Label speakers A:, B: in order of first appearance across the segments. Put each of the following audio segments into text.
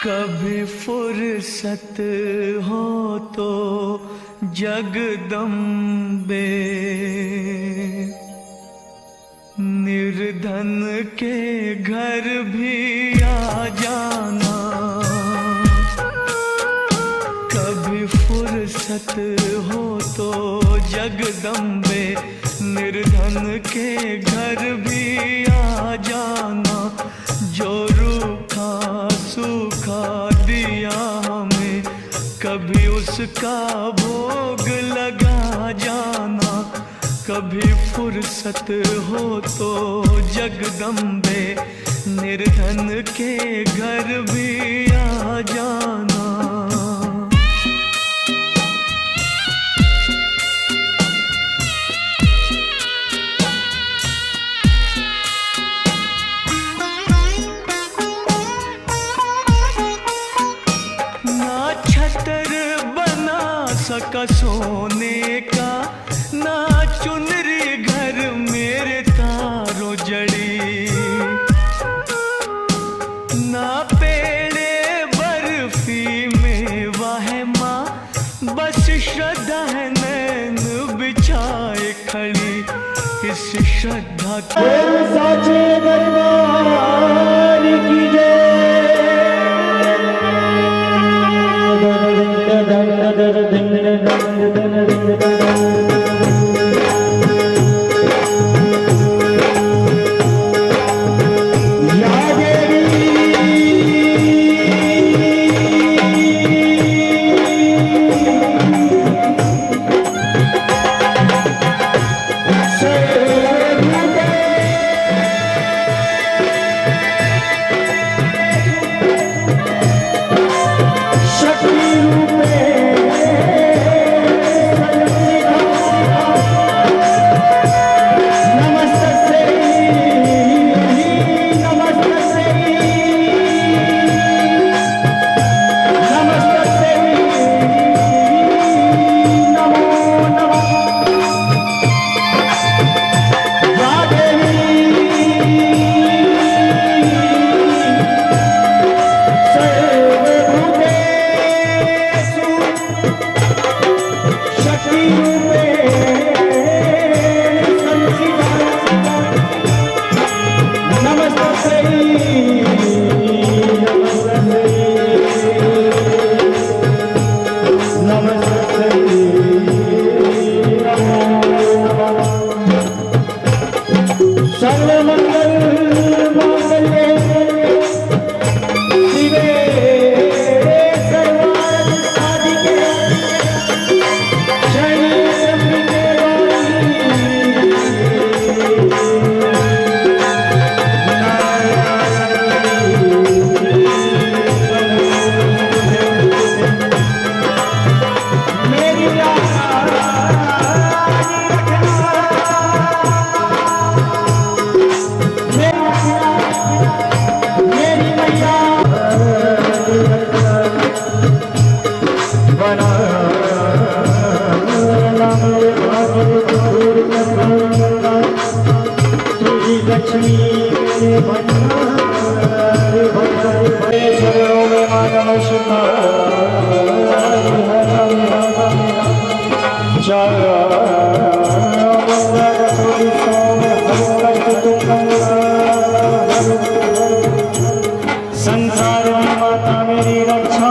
A: कभी फुर्सत हो तो जगदम्बे, निर्धन के घर भी आ जाना। कभी फुर्सत हो तो जगदम्बे, निर्धन के घर भी आ जाना। जो रूखा सूखा दिया हमें, कभी उसका भोग लगा जाना। कभी फुर्सत हो तो जगदम्बे, निर्धन के घर भी आ जाना। सका सोने का ना चुनरी, घर मेरे तारों जड़ी। ना पेड़े बर्फी मेवा है माँ, बस श्रद्धा है नैन बिछाए खड़ी। इस श्रद्धा के साचे दरबार की जय। संसार में माता मेरी रक्षा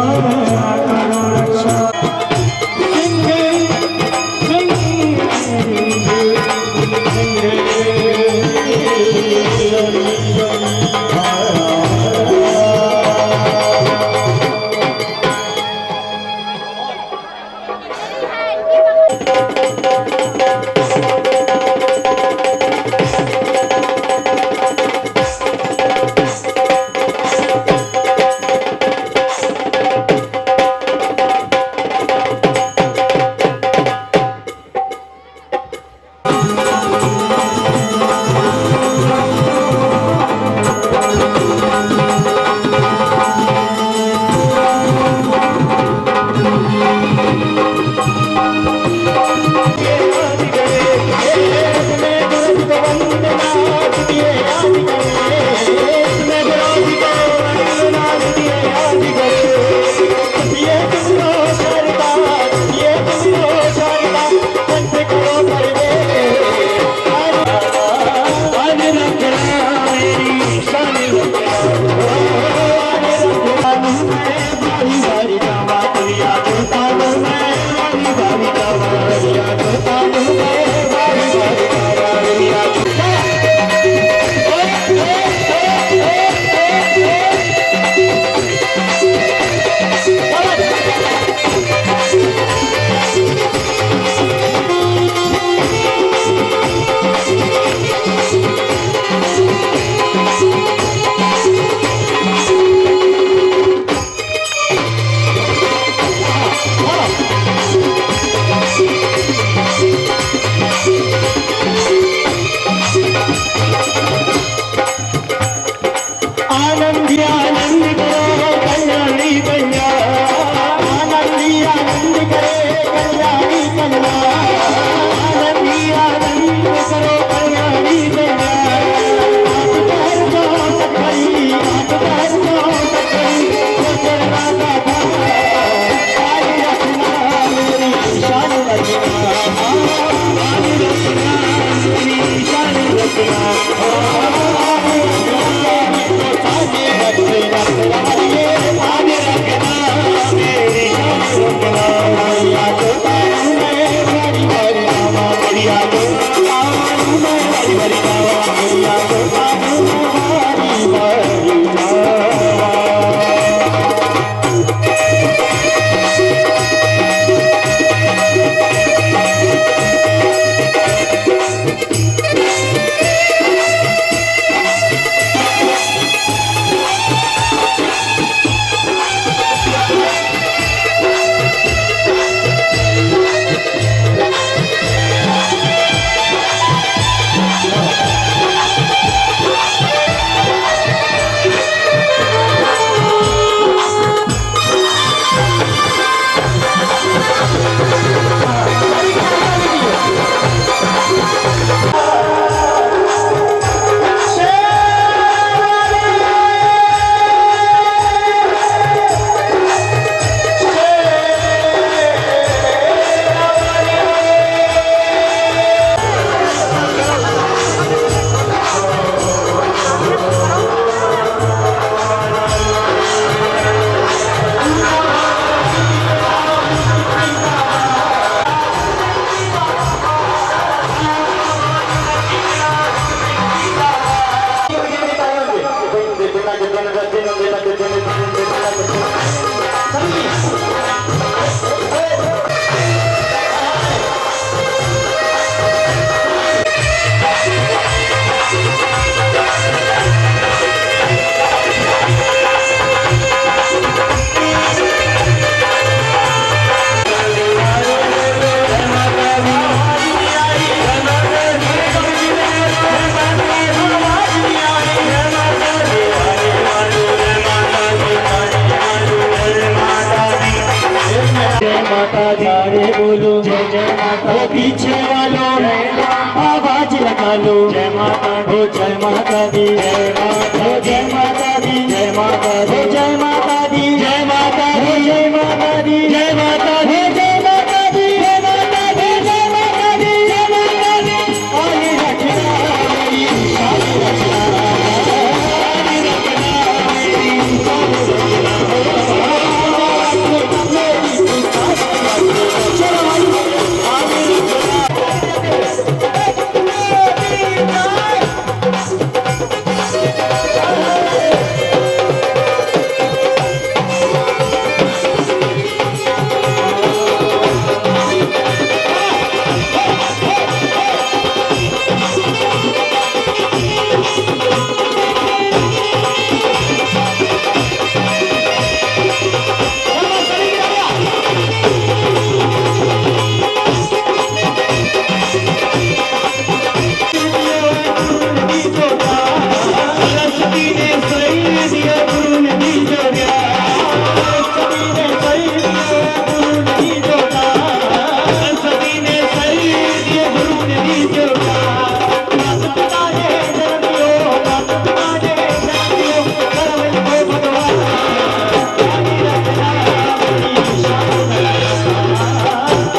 A: लगा लो, आवाज लगा लो, जय माता हो, जय माता दी, जय माता, जय माता दी, जय माता हो, जय माता दी, जय माता हो, जय माता दी, जय माता हो, जय माता दी, जय माता दी, जय माता दी, जय माता दी।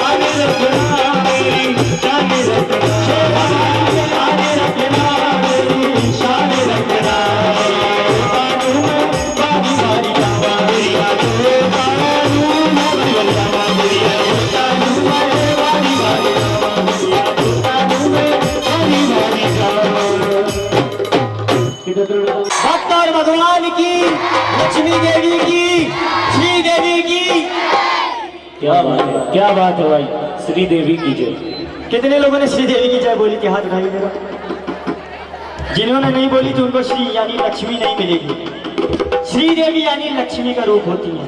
A: आगे रखना मेरी, आगे रखना, आगे रखना मेरी, चलो आगे भक्त और भगवान की, लक्ष्मी देवी की, श्री देवी की।
B: क्या बात है, क्या बात है भाई। श्री देवी की जय।
A: कितने लोगों ने श्री देवी की जय बोली थी? हाथ उठाइए मेरा। जिन्होंने नहीं बोली थी उनको श्री यानी लक्ष्मी नहीं मिलेगी। श्री देवी यानी लक्ष्मी का रूप होती है,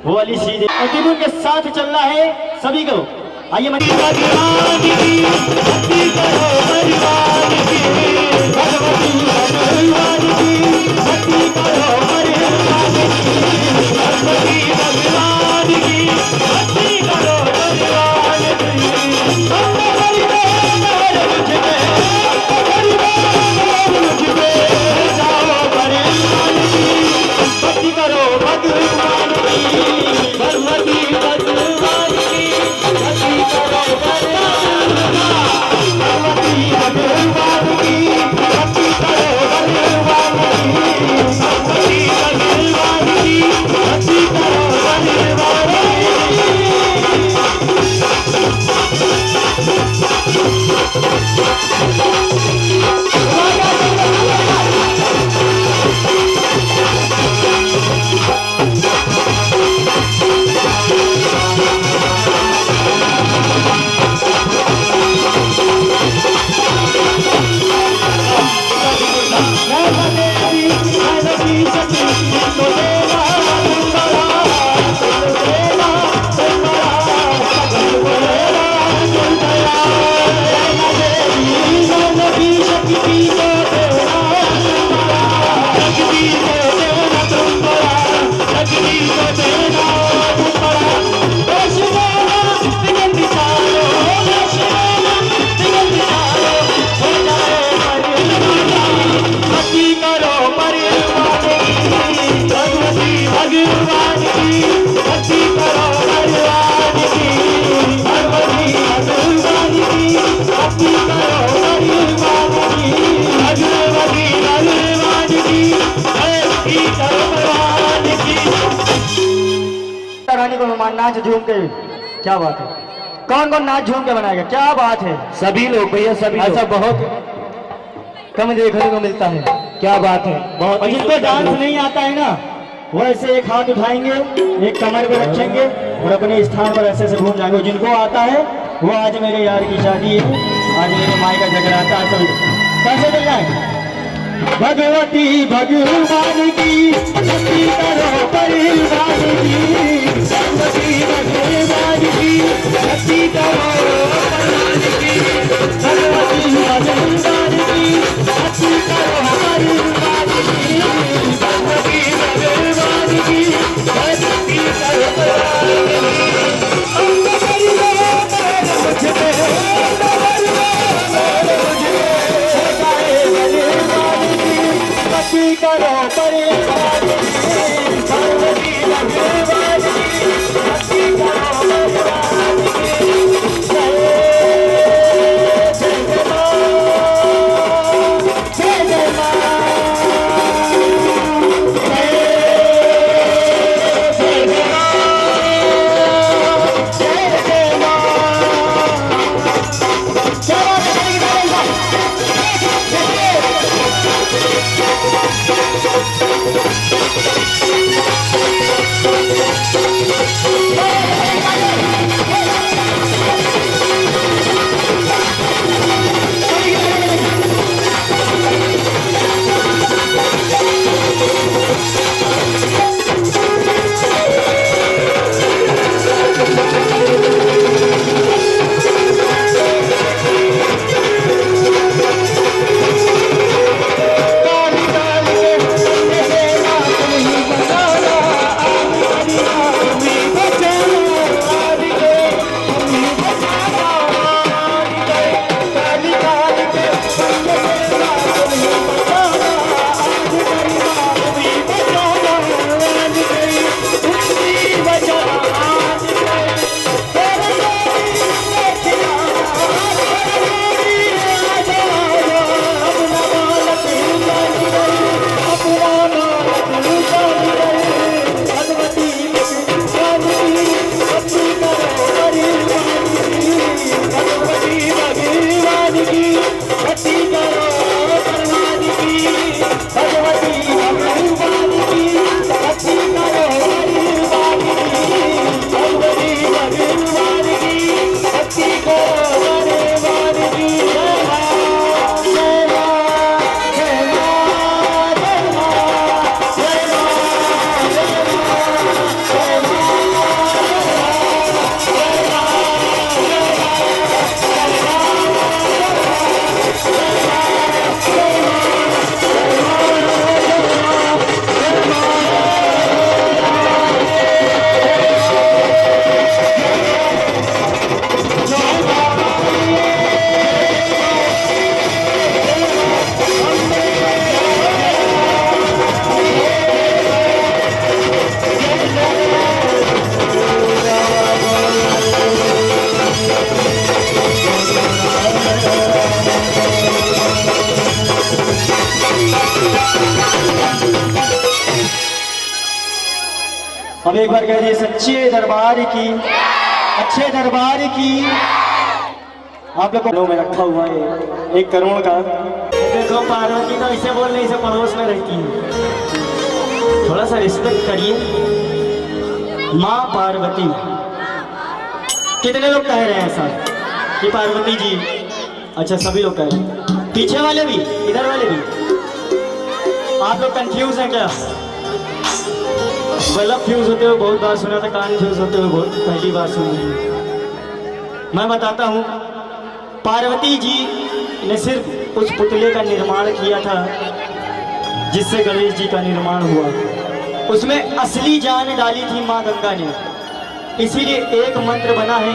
A: वो वाली श्री देवी। और जिन उनके साथ चलना है सभी को आइए नाच झूम के। क्या बात है, कौन कौन नाच झूम के बनाएगा? क्या बात है,
B: सभी लोग भैया, सभी
A: ऐसा
B: लोग।
A: बहुत कम देखने को मिलता है।
B: क्या बात है, बहुत।
A: और जिनको डांस नहीं आता है ना, वो ऐसे एक हाथ उठाएंगे, एक कमर पे रखेंगे और अपने स्थान पर ऐसे घूम जाएंगे। जिनको आता है वो आज मेरे यार की शादी है, आज मेरे माई का जगराता है। सब कैसे चल जाए? भगवती भगवान की भक्ति करो परिवार की, भगवती भगवान की भक्ति करो परिवार की, भगवती भगवान की भक्ति करो परिवार की, भगवती भगवान की भक्ति करो परिवार की। की भक्ति करो बर्बाद की, भगवती भगवान की भक्ति करो बर्बाद की, भगवती भगवान की भक्ति करो बर्बाद की। जय मां जय मां जय मां जय मां जय मां जय मां अब एक बार कह दिए सच्चे दरबार की, अच्छे दरबार की। आप लोग को में रखा हुआ है 1 करोड़ का। देखो पार्वती तो ऐसे बोल नहीं, इसे पड़ोस में रहती है, थोड़ा सा रिस्पेक्ट करिए। माँ पार्वती, कितने लोग कह रहे हैं ऐसा कि पार्वती जी? अच्छा सभी लोग कह रहे हैं, पीछे वाले भी, इधर वाले भी। आप लोग कंफ्यूज हैं क्या? बल्ब फ्यूज होते हुए बहुत बार सुना था, कान फ्यूज होते हुए बहुत पहली बार सुनी। मैं बताता हूँ, पार्वती जी ने सिर्फ उस पुतले का निर्माण किया था जिससे गणेश जी का निर्माण हुआ। उसमें असली जान डाली थी माँ गंगा ने, इसीलिए एक मंत्र बना है,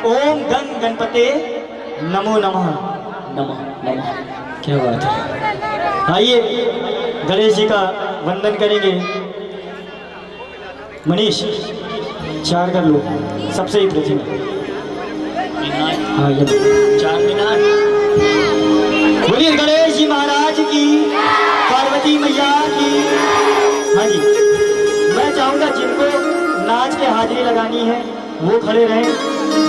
A: ओम गंग गणपते नमो नमः। नमः नमः, क्या बात है। आइए गणेश जी का वंदन करेंगे। मनीष 4 कर लो, सबसे ही प्रथम। हाँ ये 4 मिनट। बोलिए गणेश जी महाराज की, पार्वती मैया की। हाँ जी, मैं चाहूँगा जिनको नाच के हाजिरी लगानी है वो खड़े रहें,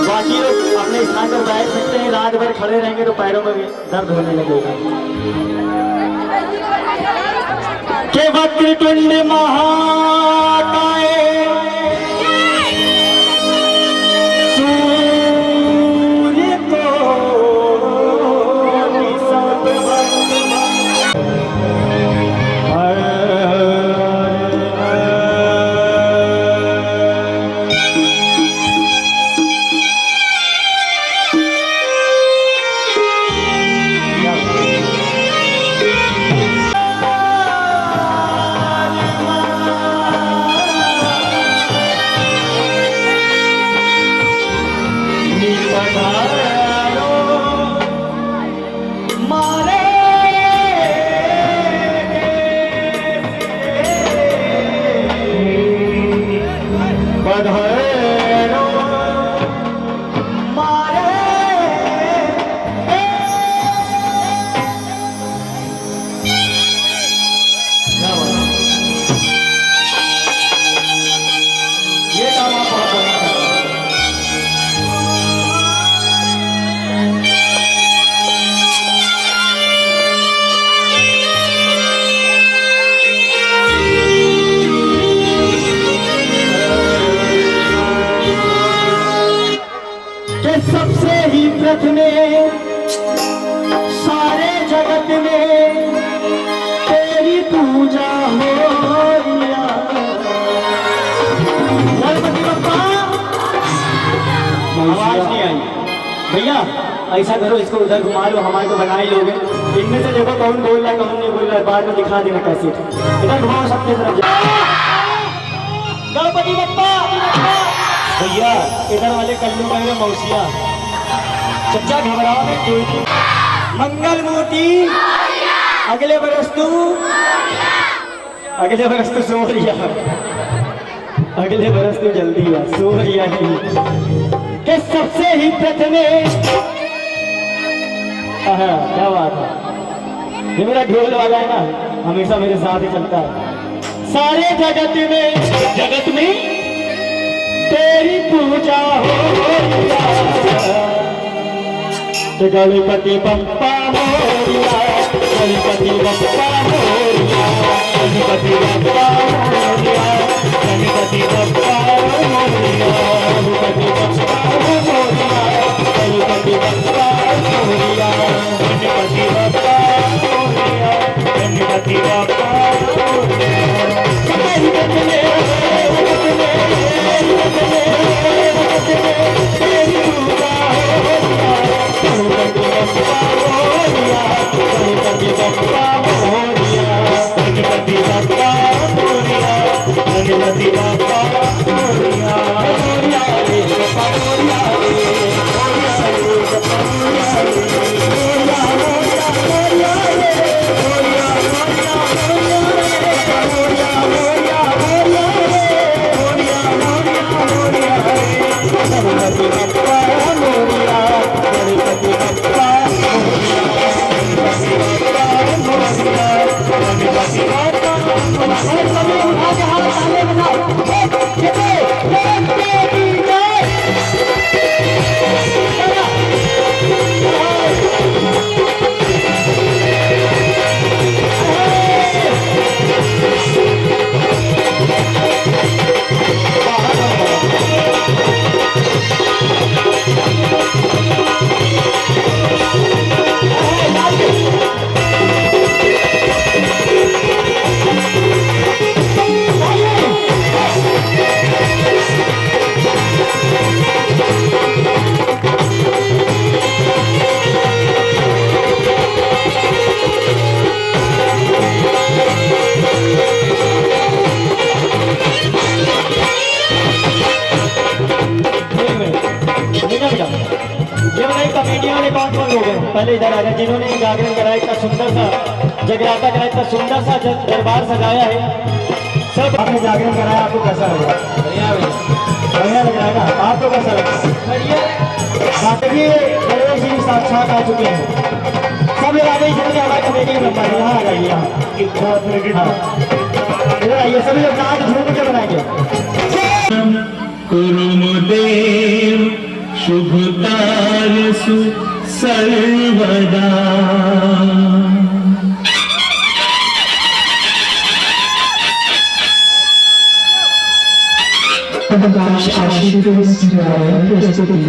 A: बाकी लोग अपने स्थान पर बैठ सकते हैं। रात भर खड़े रहेंगे तो पैरों में दर्द होने लगेगा। के वक्रतुंड महाकाय सूर्य कोटि समप्रभ। सबसे ही प्रथम सारे जगत में तेरी पूजा हो रिया। गणपति बप्पा, आवाज नहीं आई भैया। ऐसा करो, इसको उधर घुमा लो, हमारे को बनाए लोगे। इनमें से देखो कौन बोल रहा है कौन नहीं बोल रहा है, बाद में दिखा देना कैसे। इधर घुमाओ सबके तरफ। गणपति बप्पा भैया, इधर वाले कल्लू कह रहे मौसिया। चच्चा घबराओ में कोई नहीं। मंगल मूर्ति अगले बरस तू सोरिया, अगले बरस तू जल्दी आ सोरिया नहीं के सबसे ही प्रथम। क्या बात है, ये मेरा ढोल वाला है ना, हमेशा मेरे साथ ही चलता है। सारे जगत में तेरी पूजा हो तो गणपति बप्पा मोरिया, गणपति बप्पा मोरिया, गणपति बप्पा मोरिया, गणपति बप्पा मोरिया, गणपति बप्पा मोरिया, गणपति बप्पा मोरिया, गणपति बप्पा मोरिया, गणपति बप्पा पहले इधर आ गए जिन्होंने जागरण कराया, इतना सुंदर सा जगराता कराया, इतना सुंदर सा दरबार सजाया है। सब आपने जागरण कराया, आपको कैसा लगा? बढ़िया लग रहा है ना? आपको कैसा लगा? देखिए गणेश जी साक्षात आ चुके हैं। सब लोग आ गए, जितने हमारे कमेटी मेंबर हैं यहाँ आ जाइए, यहाँ इधर आइए, सभी लोग नाच झूम के बनाएंगे।
C: कुरुमुदेव शुभतारसु सर्वदा।
D: Avagash Ashirvasindhara Prasthati.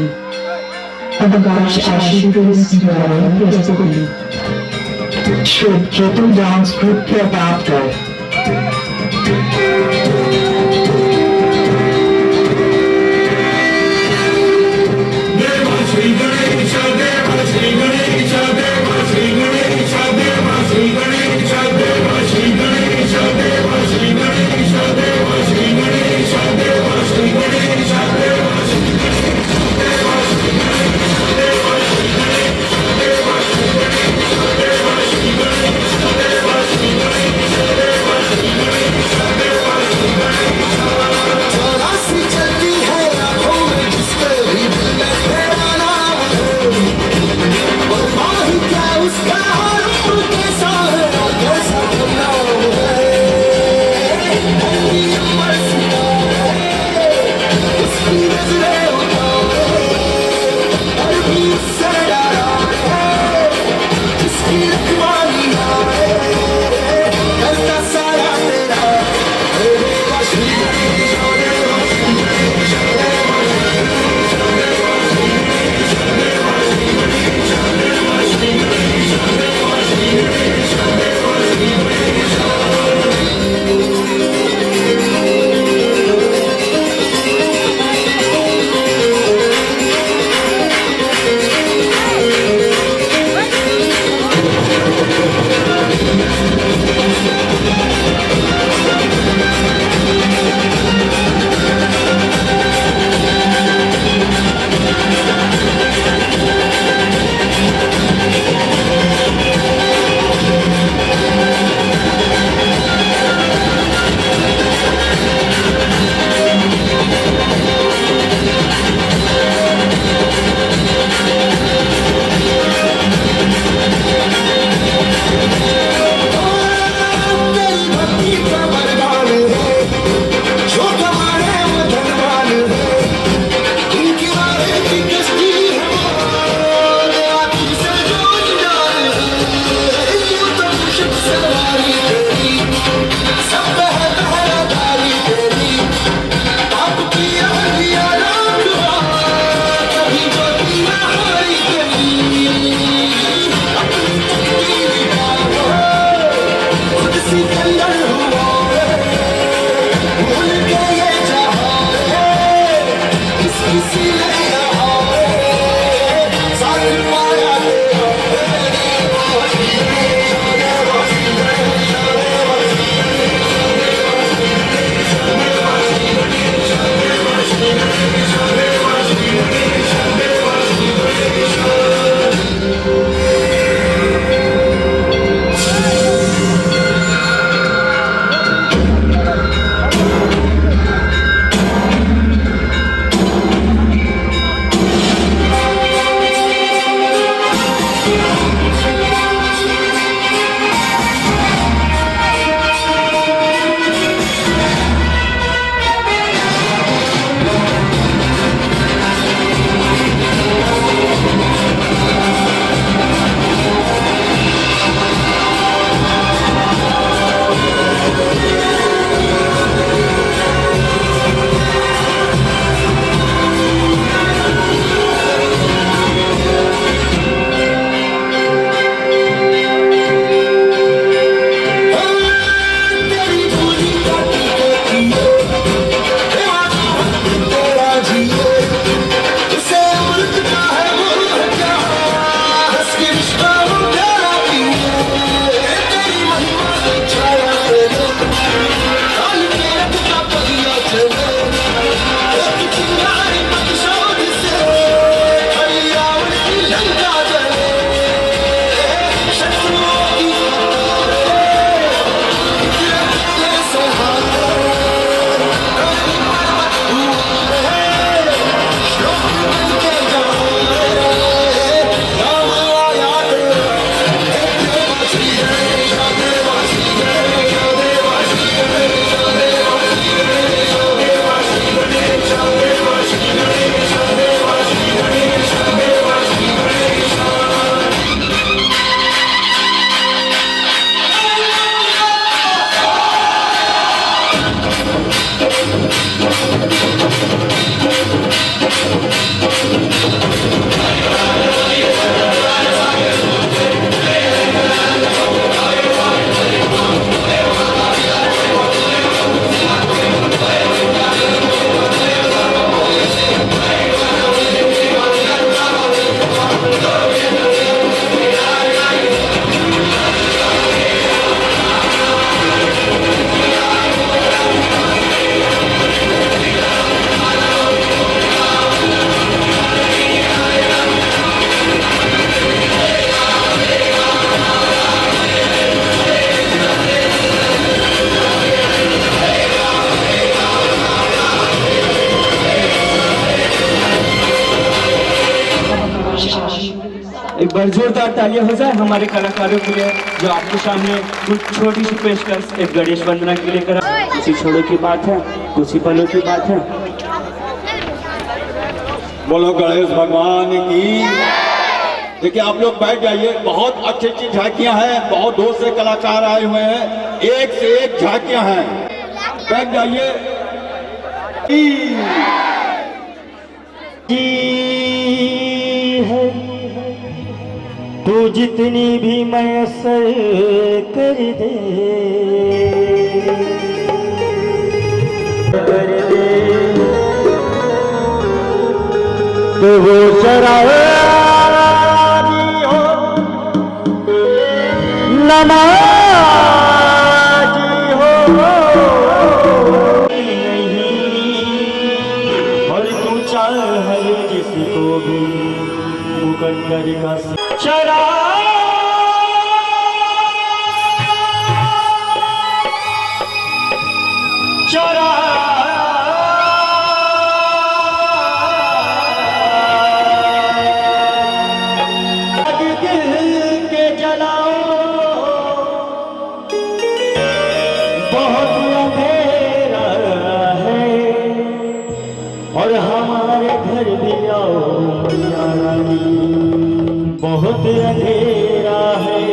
D: Avagash Ashirvasindhara Prasthati. Should Ketu dance group के बात कर
C: Shri
B: एक बार जोरदार तालियां हो जाए हमारे कलाकारों के लिए जो आपके सामने कुछ छोटी सी पेशकश एक गणेश वंदना के लिए करा। कुछ छोड़ों की बात है, कुछ ही पलों की बात है।
E: बोलो गणेश भगवान की। देखिए आप लोग बैठ जाइए, बहुत अच्छी अच्छी झांकियां हैं, बहुत दूर से कलाकार आए हुए हैं, एक से एक झांकियां हैं, बैठ जाइए।
A: है तू जितनी भी मैसर कर दे, तो वो शराबी हो नमाजी हो और तू चाहे जिसको भी मुकद्दर का और हमारे घर भी आओ मैया रानी, बहुत अंधेरा है।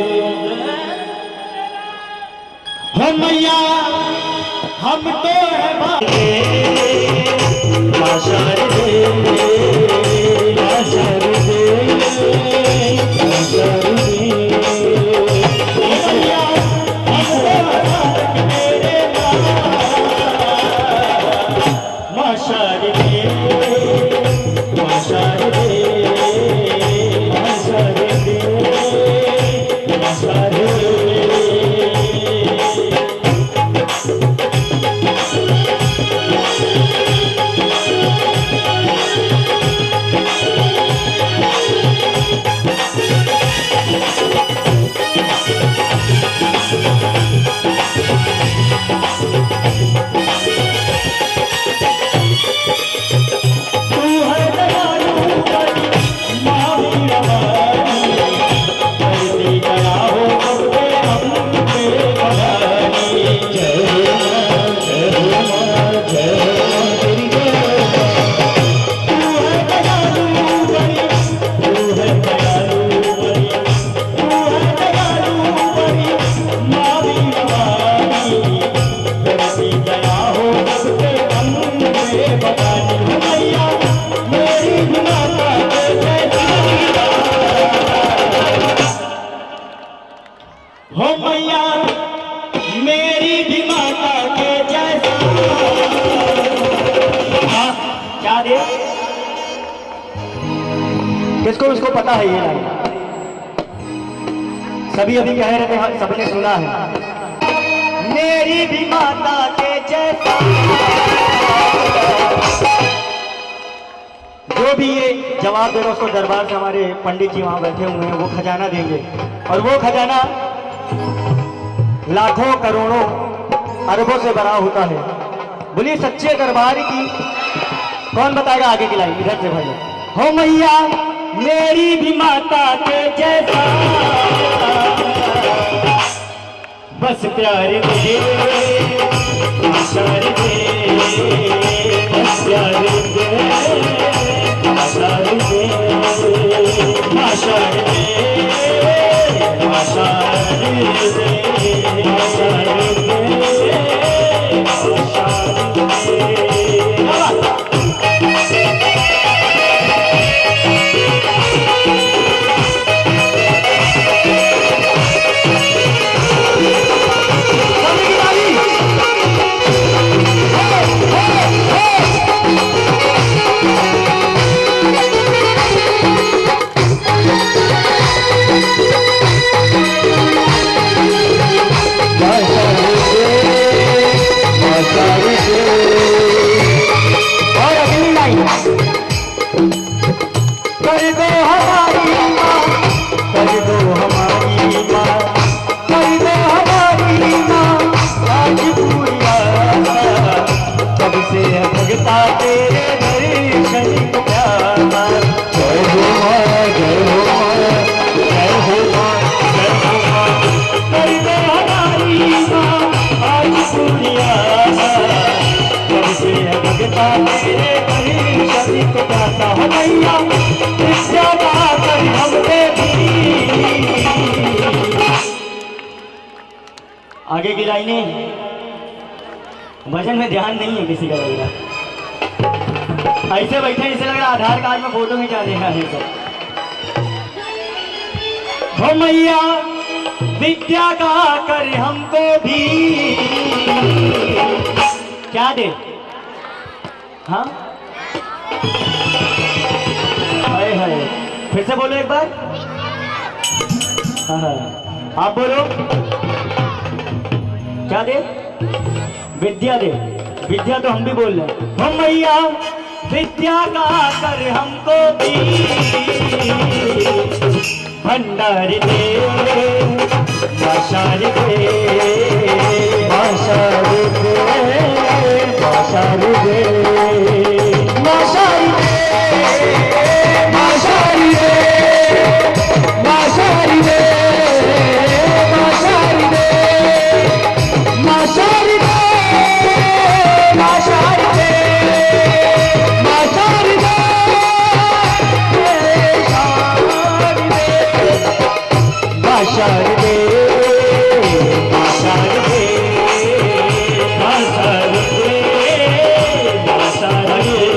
A: हो मैया हम तो है आशर दे, आशर दे, आशर दे। हो मैया मेरी भी माता के जैसा। क्या दे किसको उसको पता है ये लाइन? सभी अभी कह रहे थे, सबने सुना है। मेरी भी माता के जैसा। जो भी ये जवाब दे रहा उसको दरबार से हमारे पंडित जी वहां बैठे हुए हैं, वो खजाना देंगे और वो खजाना लाखों करोड़ों अरबों से भरा होता है। बोलिए सच्चे दरबार की। कौन बताएगा आगे की लाइन? इधर से भाई। हो मैया मेरी भी माता के जैसा, बस प्यार दे, आशार दे, बस प्यार दे, आशार दे, आशार दे, आशार दे। ओ मैया विद्या दाकर हमको भी। आगे की लाइनें भजन में ध्यान नहीं है किसी का लगेगा, ऐसे बैठे इसे लग रहा आधार कार्ड में फोटो खिंचा देना है सब। हो मैया विद्या का कर हमको भी क्या दे, हाँ हाय हाय, फिर से बोलो एक बार, हाँ आप बोलो क्या दे, विद्या दे, विद्या तो हम भी बोल रहे हैं। हो मैया विद्या का कर हमको भी, भंडारी दे बाशारी दे, बाशारी दे, बाशारी दे, बाशारी दे, बाशारी दे, बाशारी दे, बाशारी दे, बाशारी दे, बाशारी दे, बाशारी दे, बाशारी दे, बाशारी दे, बाशारी दे, बाशारी दे।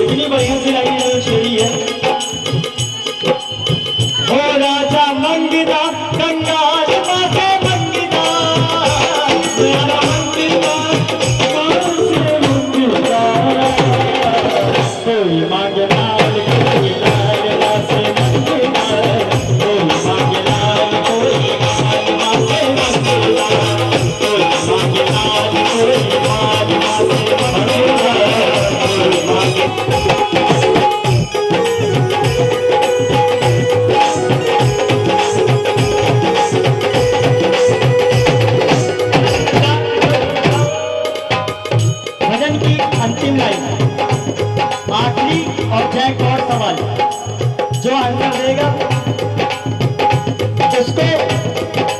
A: इतनी बढ़िया सी लाइन शेरी है। हो राजा मंगिदा कंगाल माथे मंगिदा, राजा मंगिदा कौन से मंगिदा, कोई मांगे लाल कोई लाल मासे मंगिदा, कोई मांगे लाल कोई लाल मासे मंगिदा, कोई मांगे लाल कोई लाल मासे मंगिदा, कोई मांगे भजन की अंतिम लाइन, आखिरी और जैकपॉट सवाल, जो आंसर देगा उसको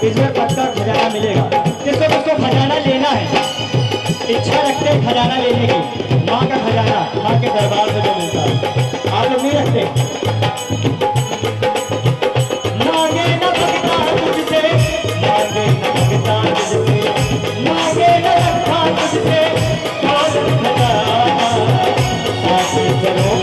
A: इसमें पक्का खजाना मिलेगा। किसको किसको खजाना लेना है, इच्छा रखते हैं खजाना लेने की, माँ का खजाना, माँ के दरबार से जो मिलता है, आप लोग नहीं रखते? मांगे न भगता तुझसे, मांगे न भगता तुझसे, मांगे न रखा तुझसे, और खजाना साथ चलो